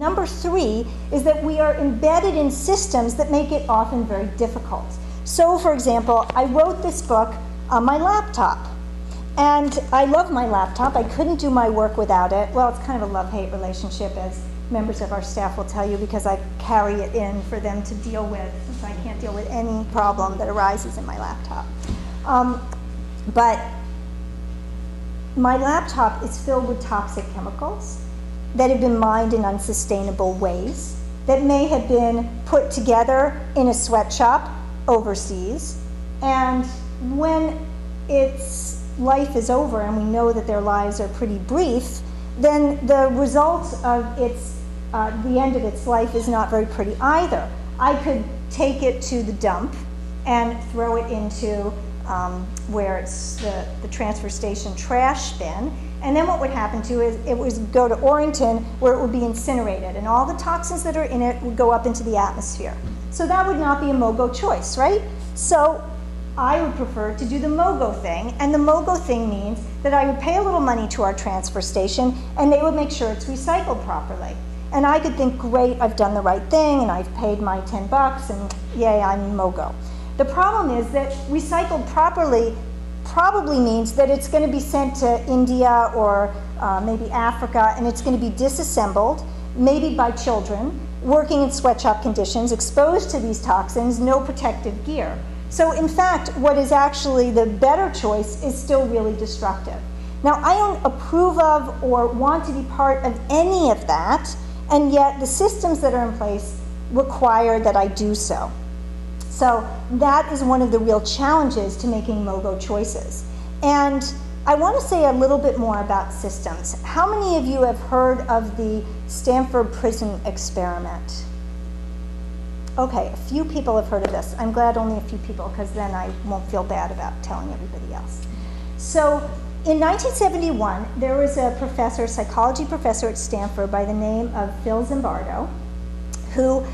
number 3 is that we are embedded in systems that make it often very difficult. So, for example, I wrote this book on my laptop. And I love my laptop. I couldn't do my work without it. Well, it's kind of a love-hate relationship, as members of our staff will tell you, because I carry it in for them to deal with, since I can't deal with any problem that arises in my laptop. But my laptop is filled with toxic chemicals that have been mined in unsustainable ways, that may have been put together in a sweatshop overseas. And when its life is over, and we know that their lives are pretty brief, then the result of the end of its life is not very pretty either. I could take it to the dump and throw it into where it's the transfer station trash bin, and then what would happen to it is it would go to Orrington, where it would be incinerated, and all the toxins that are in it would go up into the atmosphere. So that would not be a MOGO choice, right? So I would prefer to do the MOGO thing, and the MOGO thing means that I would pay a little money to our transfer station, and they would make sure it's recycled properly. And I could think, great, I've done the right thing, and I've paid my 10 bucks, and yay, I'm MOGO. The problem is that recycled properly probably means that it's going to be sent to India or maybe Africa, and it's going to be disassembled, maybe by children, working in sweatshop conditions, exposed to these toxins, no protective gear. So in fact, what is actually the better choice is still really destructive. Now, I don't approve of or want to be part of any of that, and yet the systems that are in place require that I do so. So that is one of the real challenges to making MOGO choices. And I want to say a little bit more about systems. How many of you have heard of the Stanford prison experiment? Okay, a few people have heard of this. I'm glad only a few people, because then I won't feel bad about telling everybody else. So in 1971, there was a professor, a psychology professor at Stanford by the name of Phil Zimbardo, who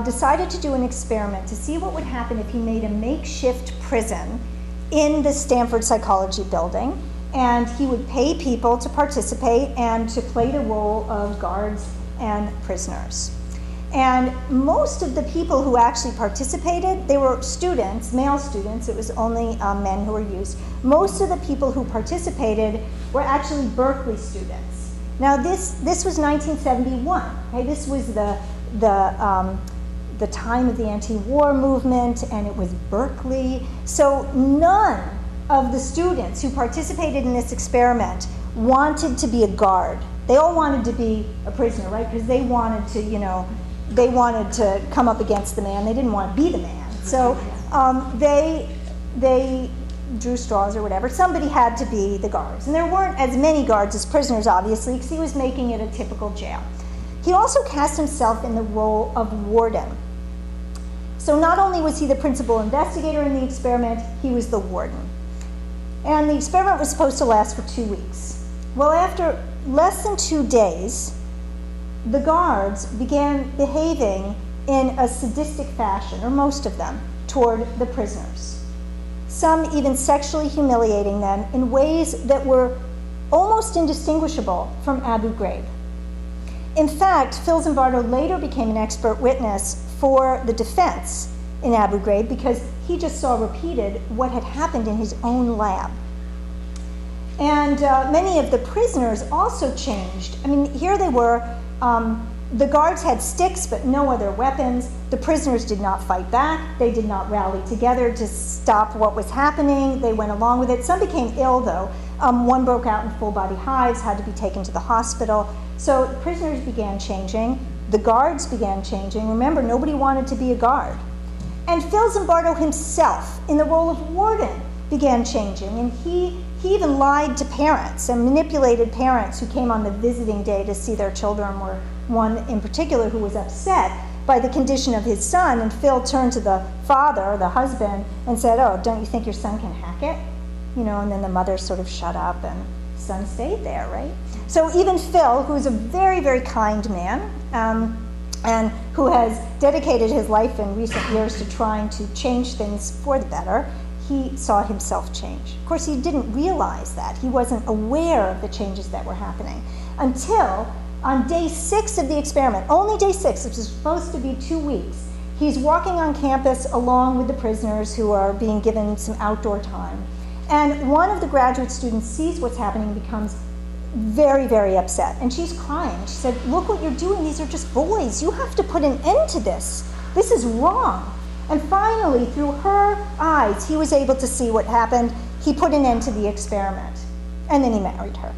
decided to do an experiment to see what would happen if he made a makeshift prison in the Stanford Psychology building, and he would pay people to participate and to play the role of guards and prisoners. And most of the people who actually participated, they were students, male students, it was only men who were used. Most of the people who participated were actually Berkeley students. Now this was 1971, okay? This was the time of the anti-war movement, and it was Berkeley. So none of the students who participated in this experiment wanted to be a guard. They all wanted to be a prisoner, right? Because they wanted to, you know, they wanted to come up against the man. They didn't want to be the man. So they drew straws or whatever. Somebody had to be the guards. And there weren't as many guards as prisoners, obviously, because he was making it a typical jail. He also cast himself in the role of warden. So not only was he the principal investigator in the experiment, he was the warden. And the experiment was supposed to last for 2 weeks. Well, after less than 2 days, the guards began behaving in a sadistic fashion, or most of them, toward the prisoners. Some even sexually humiliating them in ways that were almost indistinguishable from Abu Ghraib. In fact, Phil Zimbardo later became an expert witness for the defense in Abu Ghraib because he just saw repeated what had happened in his own lab. And many of the prisoners also changed. I mean, here they were. The guards had sticks but no other weapons. The prisoners did not fight back. They did not rally together to stop what was happening. They went along with it. Some became ill, though. One broke out in full-body hives, had to be taken to the hospital. So the prisoners began changing. The guards began changing. Remember, nobody wanted to be a guard. And Phil Zimbardo himself, in the role of warden, began changing. And he even lied to parents and manipulated parents who came on the visiting day to see their children, or one in particular who was upset by the condition of his son. And Phil turned to the father, the husband, and said, "Oh, don't you think your son can hack it?" You know, and then the mother sort of shut up, and the son stayed there, right? So even Phil, who is a very, very kind man, and who has dedicated his life in recent years to trying to change things for the better, he saw himself change. Of course, he didn't realize that. He wasn't aware of the changes that were happening until on day 6 of the experiment, only day 6, which is supposed to be 2 weeks, he's walking on campus along with the prisoners who are being given some outdoor time. And one of the graduate students sees what's happening and becomes very, very upset. And she's crying. She said, look what you're doing. These are just boys. You have to put an end to this. This is wrong. And finally, through her eyes, he was able to see what happened. He put an end to the experiment. And then he married her.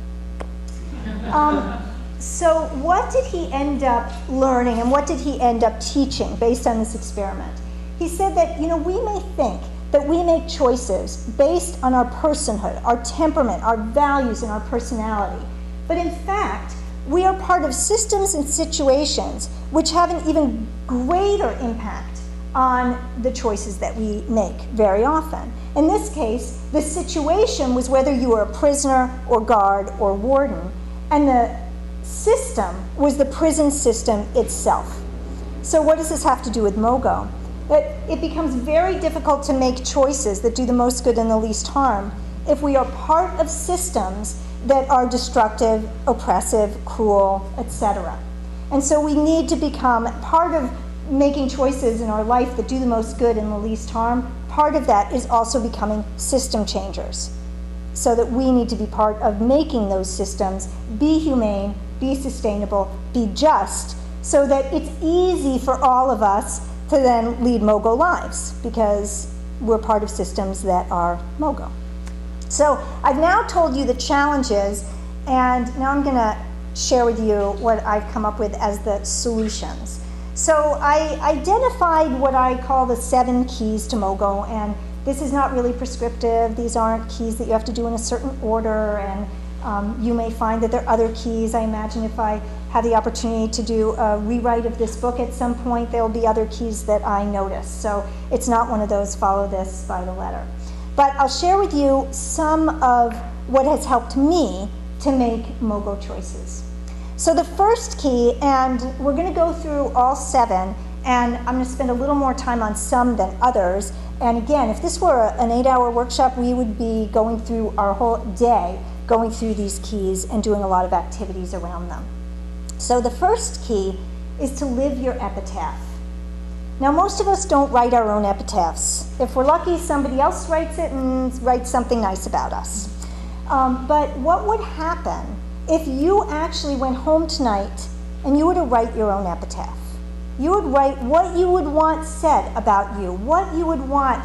So what did he end up learning and what did he end up teaching based on this experiment? He said that, we may think that we make choices based on our personhood, our temperament, our values, and our personality. But in fact, we are part of systems and situations which have an even greater impact on the choices that we make very often. In this case, the situation was whether you were a prisoner or guard or warden, and the system was the prison system itself. So what does this have to do with MOGO? That it becomes very difficult to make choices that do the most good and the least harm if we are part of systems that are destructive, oppressive, cruel, etc. And so we need to become part of making choices in our life that do the most good and the least harm. Part of that is also becoming system changers, so that we need to be part of making those systems be humane, be sustainable, be just, so that it's easy for all of us to then lead MOGO lives, because we're part of systems that are MOGO. So I've now told you the challenges, and now I'm going to share with you what I've come up with as the solutions. So I identified what I call the 7 keys to MOGO, and this is not really prescriptive. These aren't keys that you have to do in a certain order, and you may find that there are other keys. I imagine if I have the opportunity to do a rewrite of this book at some point, there will be other keys that I notice. So it's not one of those follow this by the letter. But I'll share with you some of what has helped me to make MOGO choices. So the first key, and we're going to go through all 7, and I'm going to spend a little more time on some than others. And again, if this were an 8-hour workshop, we would be going through our whole day, going through these keys and doing a lot of activities around them. So the first key is to live your epitaph. Now, most of us don't write our own epitaphs. If we're lucky, somebody else writes it and writes something nice about us. But what would happen if you actually went home tonight and you were to write your own epitaph? You would write what you would want said about you, what you would want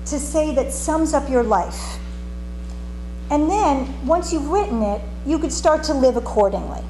to say that sums up your life. And then, once you've written it, you could start to live accordingly.